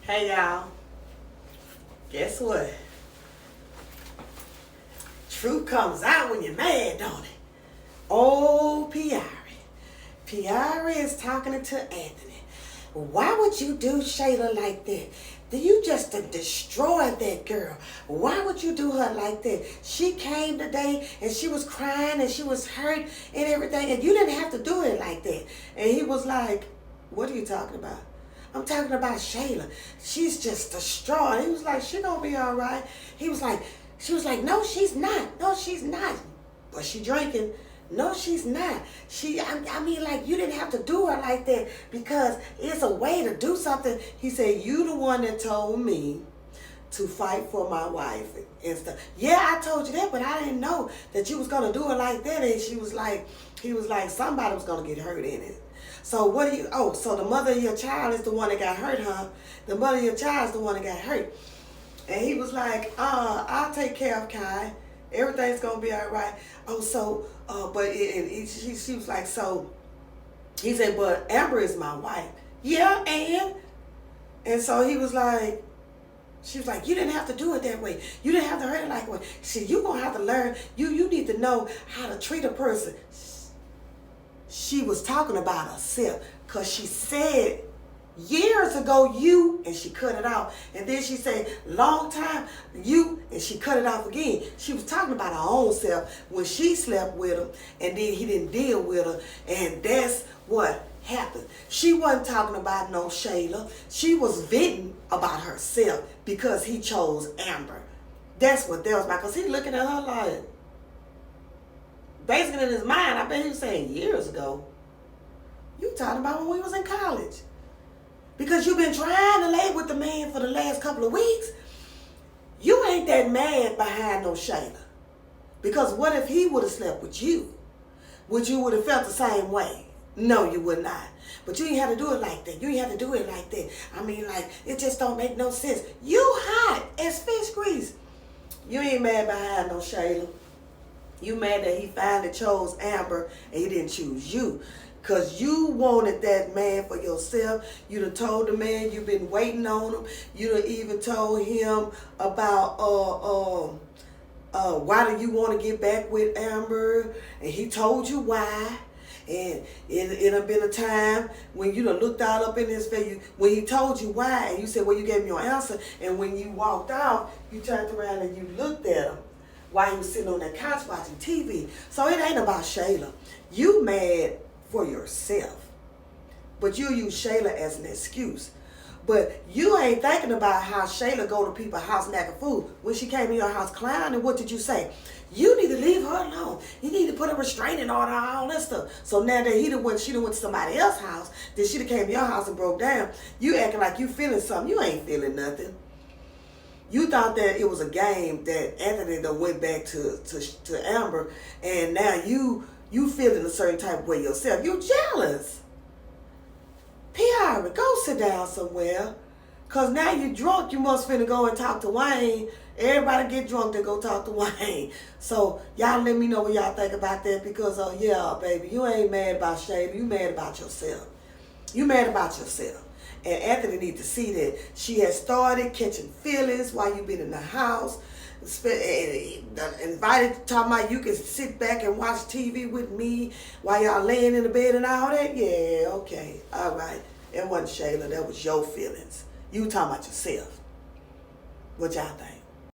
Hey y'all, guess what? Truth comes out when you're mad, don't it? Oh, Piarry. Piarry is talking to Anthony. Why would you do Shayla like that? You just destroyed that girl. Why would you do her like that? She came today and she was crying and she was hurt and everything, and you didn't have to do it like that. And he was like, what are you talking about? I'm talking about Shayla. She's just distraught. He was like, she gonna be all right. She was like, no, she's not. No, she's not. But she drinking. No, she's not. I mean, like, you didn't have to do her like that because it's a way to do something. He said, you the one that told me to fight for my wife and stuff. Yeah, I told you that, but I didn't know that you was gonna do it like that. And he was like, somebody was gonna get hurt in it. So so the mother of your child is the one that got hurt, huh? The mother of your child is the one that got hurt. And he was like, I'll take care of Kai. Everything's gonna be all right. Oh, so, she was like, so, he said, but Amber is my wife. Yeah, and so he was like, she was like, you didn't have to do it that way. You didn't have to hurt it like that. See, you gonna have to learn. You need to know how to treat a person. She was talking about herself because she said years ago and she cut it off. And then she said long time you, and she cut it off again. She was talking about her own self when she slept with him and then he didn't deal with her, and that's what happened. She wasn't talking about no Shayla. She was venting about herself because he chose Amber. That's what that was about, because he looking at her like, basically in his mind, I bet he was saying years ago. You talking about when we was in college. Because you've been trying to lay with the man for the last couple of weeks. You ain't that mad behind no Shayla. Because what if he would have slept with you? Would you would have felt the same way? No, you would not. But you ain't have to do it like that. You ain't have to do it like that. I mean, like, it just don't make no sense. You hot as fish grease. You ain't mad behind no Shayla. You mad that he finally chose Amber and he didn't choose you. Because you wanted that man for yourself. You done told the man you've been waiting on him. You done even told him about why do you want to get back with Amber? And he told you why. And it done been a time when you done looked all up in his face. When he told you why, and you said, well, you gave me your answer. And when you walked out, you turned around and you looked at him while he was sitting on that couch watching TV. So it ain't about Shayla. You mad for yourself. But you use Shayla as an excuse. But you ain't thinking about how Shayla go to people's house knacking food. When she came in your house clowning, what did you say? You need to leave her alone. You need to put a restraining order on all that stuff. So now that she done went to somebody else's house, then she done came to your house and broke down, you acting like you feeling something. You ain't feeling nothing. You thought that it was a game that Anthony done went back to Amber, and now you feeling a certain type of way yourself. You jealous. Piarry, go sit down somewhere. Because now you drunk, you must finna go and talk to Wayne. Everybody get drunk, they go talk to Wayne. So y'all let me know what y'all think about that, because, yeah, baby, you ain't mad about Shayla. You mad about yourself. You mad about yourself. And Anthony needs to see that she has started catching feelings while you've been in the house. Invited, talking about you can sit back and watch TV with me while y'all laying in the bed and all that. Yeah, okay, all right. It wasn't Shayla, that was your feelings. You talking about yourself. What y'all think?